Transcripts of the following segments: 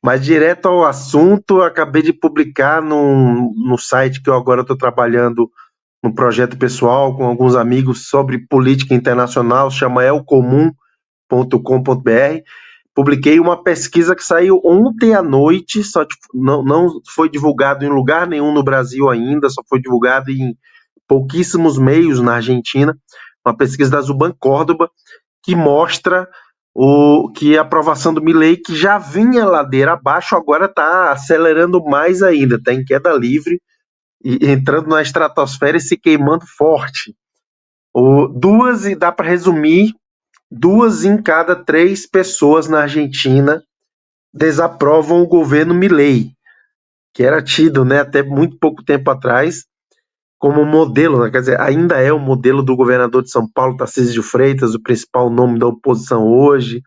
Mas direto ao assunto, acabei de publicar no site que eu agora estou trabalhando no projeto pessoal com alguns amigos sobre política internacional, chama elcomum.com.br. Publiquei uma pesquisa que saiu ontem à noite, não foi divulgado em lugar nenhum no Brasil ainda, só foi divulgado em pouquíssimos meios na Argentina, uma pesquisa da Zuban Córdoba, que mostra que a aprovação do Milei, que já vinha ladeira abaixo, agora está acelerando mais ainda, está em queda livre, e entrando na estratosfera e se queimando forte. E dá para resumir, 2 em cada 3 pessoas na Argentina desaprovam o governo Milei, que era tido, né, até muito pouco tempo atrás como modelo, né, quer dizer, ainda é o modelo do governador de São Paulo, Tarcísio de Freitas, o principal nome da oposição hoje,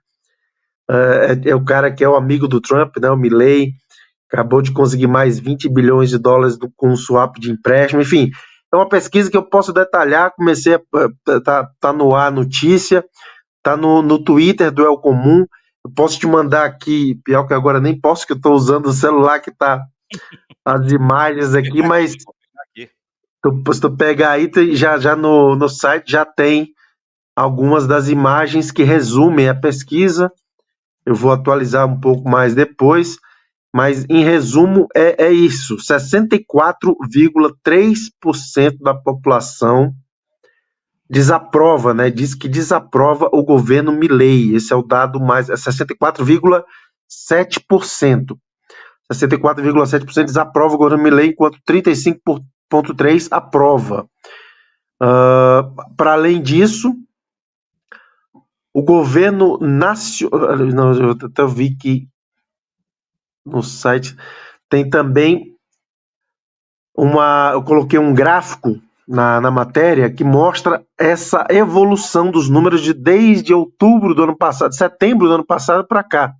é o cara que é o amigo do Trump, né, o Milei, acabou de conseguir mais 20 bilhões de dólares com um swap de empréstimo, enfim, é uma pesquisa que eu posso detalhar, tá no ar a notícia, tá no Twitter do El Comum, eu posso te mandar aqui, pior que agora nem posso, que eu estou usando o celular que tá as imagens aqui, mas se tu pegar aí, já no site já tem algumas das imagens que resumem a pesquisa, eu vou atualizar um pouco mais depois, mas em resumo é isso, 64,3% da população desaprova, né? Diz que desaprova o governo Milei. Esse é o dado mais, 64,7%. 64,7% desaprova o governo Milei, enquanto 35,3% aprova. Para além disso, o governo nacional, eu até vi que no site tem também eu coloquei um gráfico na matéria que mostra essa evolução dos números desde outubro do ano passado, setembro do ano passado para cá,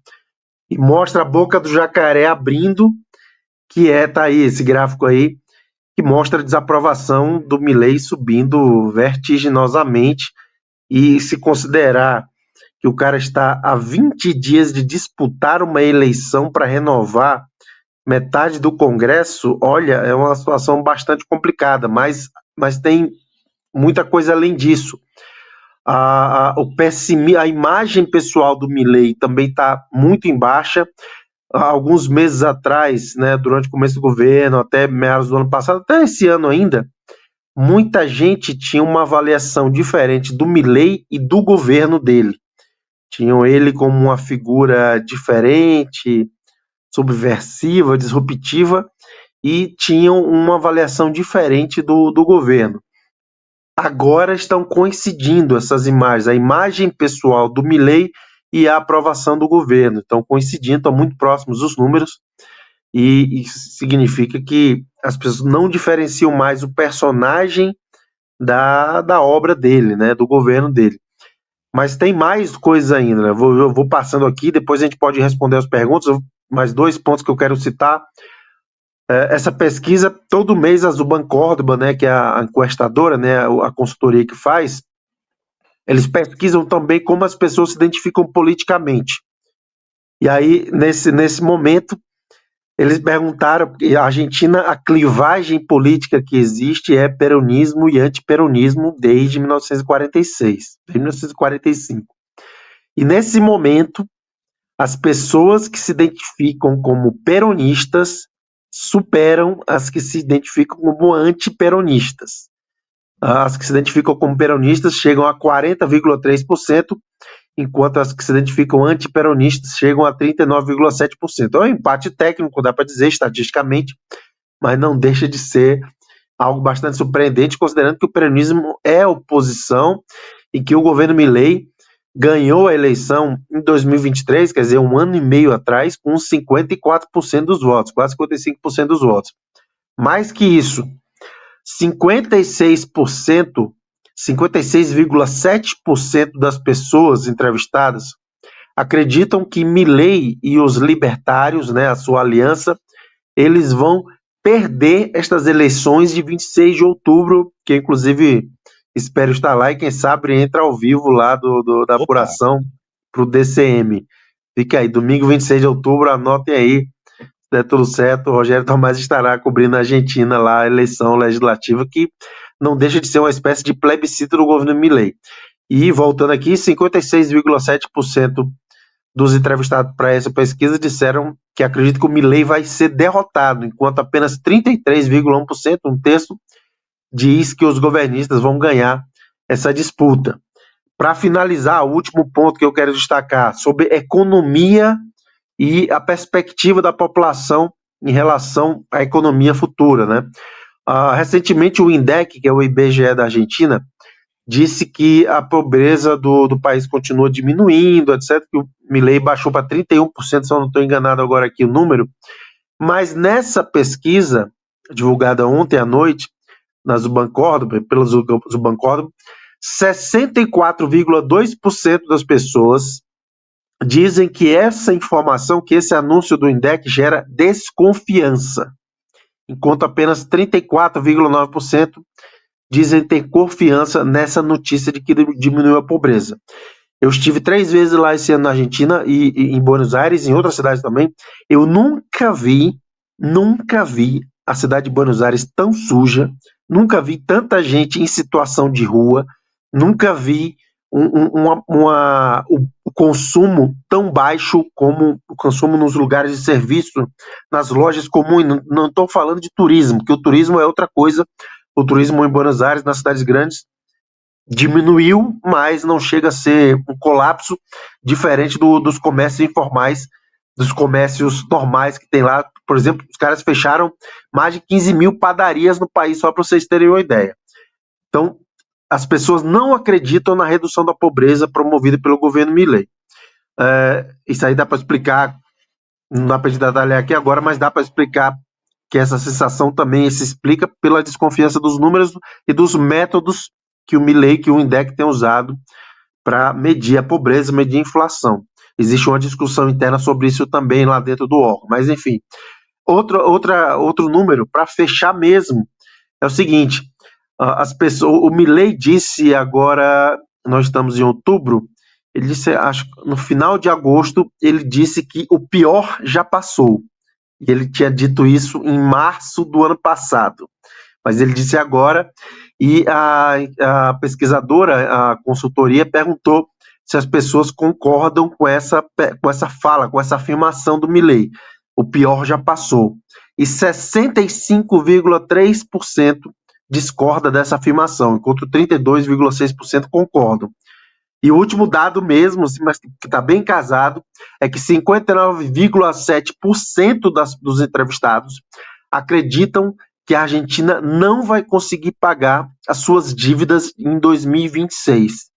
e mostra a boca do jacaré abrindo, tá aí esse gráfico aí, que mostra a desaprovação do Milei subindo vertiginosamente, e se considerar que o cara está há 20 dias de disputar uma eleição para renovar metade do Congresso, olha, é uma situação bastante complicada, mas tem muita coisa além disso. A imagem pessoal do Milei também está muito em baixa. Há alguns meses atrás, né, durante o começo do governo, até meados do ano passado, até esse ano ainda, muita gente tinha uma avaliação diferente do Milei e do governo dele. Tinham ele como uma figura diferente, subversiva, disruptiva, e tinham uma avaliação diferente do governo. Agora estão coincidindo essas imagens, a imagem pessoal do Milei e a aprovação do governo. Estão coincidindo, estão muito próximos os números, e isso significa que as pessoas não diferenciam mais o personagem da obra dele, né, do governo dele. Mas tem mais coisas ainda, né? Eu vou passando aqui, depois a gente pode responder as perguntas, mais 2 pontos que eu quero citar. Essa pesquisa, todo mês a Zuban Córdoba, né, que é a encuestadora, né, a consultoria que faz, eles pesquisam também como as pessoas se identificam politicamente. E aí, nesse momento, eles perguntaram, porque a Argentina, a clivagem política que existe é peronismo e antiperonismo desde 1946, desde 1945. E nesse momento, as pessoas que se identificam como peronistas superam as que se identificam como antiperonistas. As que se identificam como peronistas chegam a 40,3%, enquanto as que se identificam antiperonistas chegam a 39,7%. É um empate técnico, dá para dizer, estatisticamente, mas não deixa de ser algo bastante surpreendente, considerando que o peronismo é oposição e que o governo Milei ganhou a eleição em 2023, quer dizer, um ano e meio atrás, com 54% dos votos, quase 55% dos votos. Mais que isso, 56,7% das pessoas entrevistadas acreditam que Milei e os libertários, né, a sua aliança, eles vão perder estas eleições de 26 de outubro, que inclusive espero estar lá e quem sabe entra ao vivo lá da apuração para o DCM. Fica aí, domingo 26 de outubro, anotem aí, se der tudo certo, o Rogério Tomás estará cobrindo a Argentina lá, a eleição legislativa, que não deixa de ser uma espécie de plebiscito do governo Milei. E, voltando aqui, 56,7% dos entrevistados para essa pesquisa disseram que acreditam que o Milei vai ser derrotado, enquanto apenas 33,1%, um terço, diz que os governistas vão ganhar essa disputa. Para finalizar, o último ponto que eu quero destacar sobre economia e a perspectiva da população em relação à economia futura, né? Recentemente, o INDEC, que é o IBGE da Argentina, disse que a pobreza do país continua diminuindo, etc., que o Milei baixou para 31%, se eu não estou enganado agora aqui o número, mas nessa pesquisa, divulgada ontem à noite, na Zubancórdoba, pela Zubancórdoba, 64,2% das pessoas dizem que essa informação, que esse anúncio do INDEC gera desconfiança, enquanto apenas 34,9% dizem ter confiança nessa notícia de que diminuiu a pobreza. Eu estive 3 vezes lá esse ano na Argentina e em Buenos Aires, em outras cidades também. Eu nunca vi a cidade de Buenos Aires tão suja, nunca vi tanta gente em situação de rua, nunca vi o consumo tão baixo como o consumo nos lugares de serviço, nas lojas comuns. Não estou falando de turismo, que o turismo é outra coisa. O turismo em Buenos Aires, nas cidades grandes, diminuiu, mas não chega a ser um colapso diferente dos comércios informais, dos comércios normais que tem lá. Por exemplo, os caras fecharam mais de 15 mil padarias no país, só para vocês terem uma ideia. Então, as pessoas não acreditam na redução da pobreza promovida pelo governo Milei. Isso aí dá para explicar, não dá para detalhar aqui agora, mas dá para explicar que essa sensação também se explica pela desconfiança dos números e dos métodos que o Milei, que o INDEC tem usado para medir a pobreza, medir a inflação. Existe uma discussão interna sobre isso também lá dentro do órgão. Mas, enfim, outro número, para fechar mesmo, é o seguinte, as pessoas, o Milei disse agora, nós estamos em outubro, ele disse, acho no final de agosto, ele disse que o pior já passou. E ele tinha dito isso em março do ano passado. Mas ele disse agora, e a pesquisadora, a consultoria, perguntou se as pessoas concordam com essa fala, com essa afirmação do Milei. O pior já passou. E 65,3% discorda dessa afirmação, enquanto 32,6% concordam. E o último dado mesmo, mas que está bem casado, é que 59,7% dos entrevistados acreditam que a Argentina não vai conseguir pagar as suas dívidas em 2026.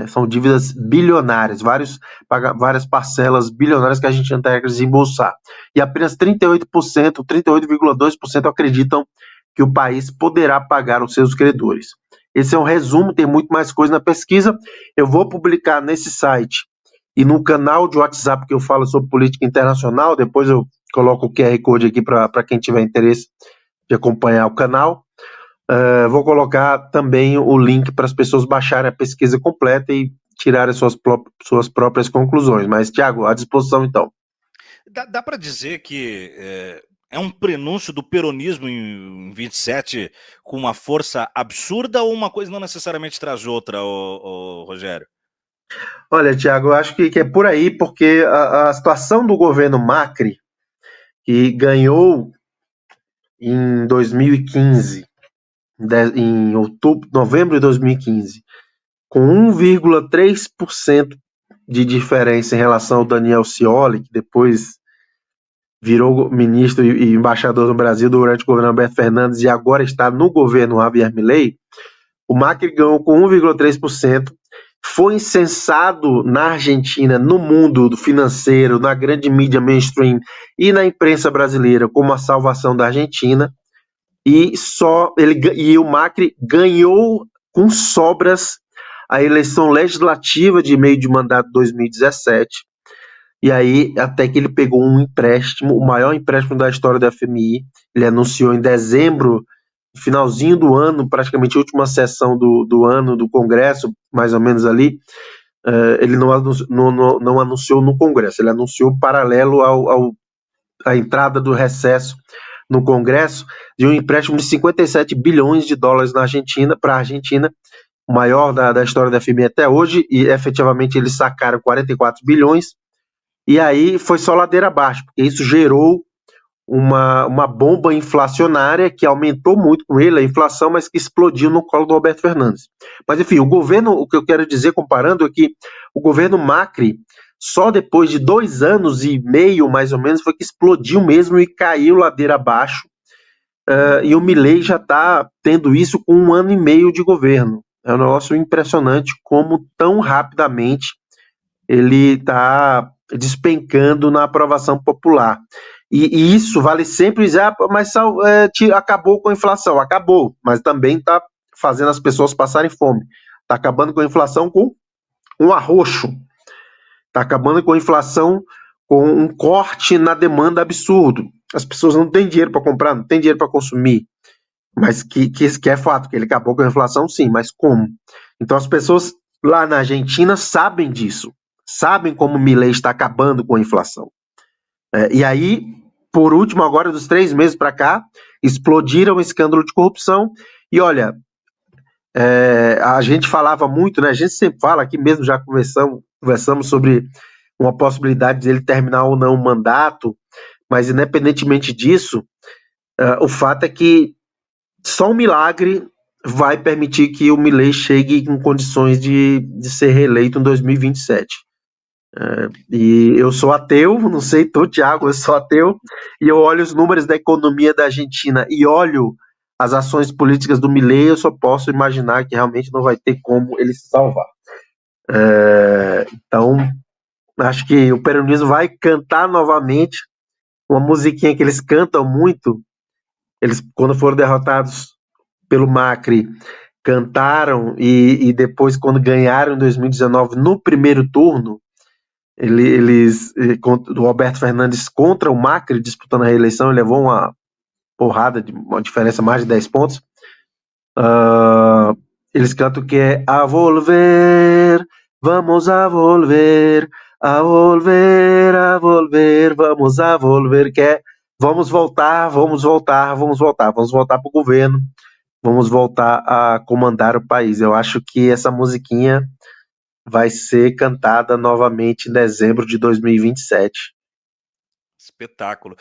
São dívidas bilionárias, várias parcelas bilionárias que a Argentina tem que desembolsar. E apenas 38,2% acreditam que o país poderá pagar os seus credores. Esse é um resumo, tem muito mais coisa na pesquisa. Eu vou publicar nesse site e no canal de WhatsApp que eu falo sobre política internacional. Depois eu coloco o QR Code aqui para quem tiver interesse de acompanhar o canal. Vou colocar também o link para as pessoas baixarem a pesquisa completa e tirarem suas próprias conclusões. Mas, Thiago, à disposição então. Dá para dizer que é um prenúncio do peronismo em 27 com uma força absurda ou uma coisa não necessariamente traz outra, Rogério? Olha, Thiago, eu acho que é por aí, porque a situação do governo Macri, que ganhou em 2015, em novembro de 2015, com 1,3% de diferença em relação ao Daniel Scioli, que depois virou ministro e embaixador no Brasil durante o governo Alberto Fernandes e agora está no governo Javier Milei. O Macri ganhou com 1,3%, foi incensado na Argentina, no mundo do financeiro, na grande mídia mainstream e na imprensa brasileira como a salvação da Argentina. E o Macri ganhou com sobras a eleição legislativa de meio de mandato de 2017. E aí, até que ele pegou um empréstimo, o maior empréstimo da história da FMI. Ele anunciou em dezembro, finalzinho do ano, praticamente a última sessão do ano do Congresso, mais ou menos ali, ele não anunciou no Congresso, ele anunciou paralelo à entrada do recesso no Congresso de um empréstimo de 57 bilhões de dólares para a Argentina, o maior da história da FMI até hoje, e efetivamente eles sacaram 44 bilhões, e aí foi só ladeira abaixo, porque isso gerou uma bomba inflacionária que aumentou muito com ele a inflação, mas que explodiu no colo do Alberto Fernandes. Mas enfim, o que eu quero dizer comparando é que o governo Macri, só depois de 2 anos e meio, mais ou menos, foi que explodiu mesmo e caiu ladeira abaixo, e o Milei já está tendo isso com 1 ano e meio de governo. É um negócio impressionante como tão rapidamente ele está despencando na aprovação popular. E isso vale sempre dizer, mas acabou com a inflação. Acabou, mas também está fazendo as pessoas passarem fome. Está acabando com a inflação com um arroxo. Está acabando com a inflação com um corte na demanda absurdo. As pessoas não têm dinheiro para comprar, não têm dinheiro para consumir. Mas que é fato, que ele acabou com a inflação, sim, mas como? Então as pessoas lá na Argentina sabem disso. Sabem como o Milei está acabando com a inflação. E aí, por último, agora dos 3 meses para cá, explodiram o escândalo de corrupção. E olha, a gente falava muito, né? A gente sempre fala, aqui mesmo já conversamos sobre uma possibilidade de ele terminar ou não o mandato, mas independentemente disso, o fato é que só um milagre vai permitir que o Milei chegue em condições de ser reeleito em 2027. E eu sou ateu, não sei tu, Thiago, eu sou ateu, e eu olho os números da economia da Argentina e olho as ações políticas do Milei, eu só posso imaginar que realmente não vai ter como ele se salvar. Então, acho que o peronismo vai cantar novamente uma musiquinha que eles cantam muito. Eles, quando foram derrotados pelo Macri, cantaram, e depois, quando ganharam em 2019, no primeiro turno, o Alberto Fernandes contra o Macri, disputando a reeleição, ele levou uma porrada, uma diferença mais de 10 pontos. Eles cantam que é a volver, vamos a volver, vamos a volver, que é vamos voltar para o governo, vamos voltar a comandar o país. Eu acho que essa musiquinha vai ser cantada novamente em dezembro de 2027. Espetáculo.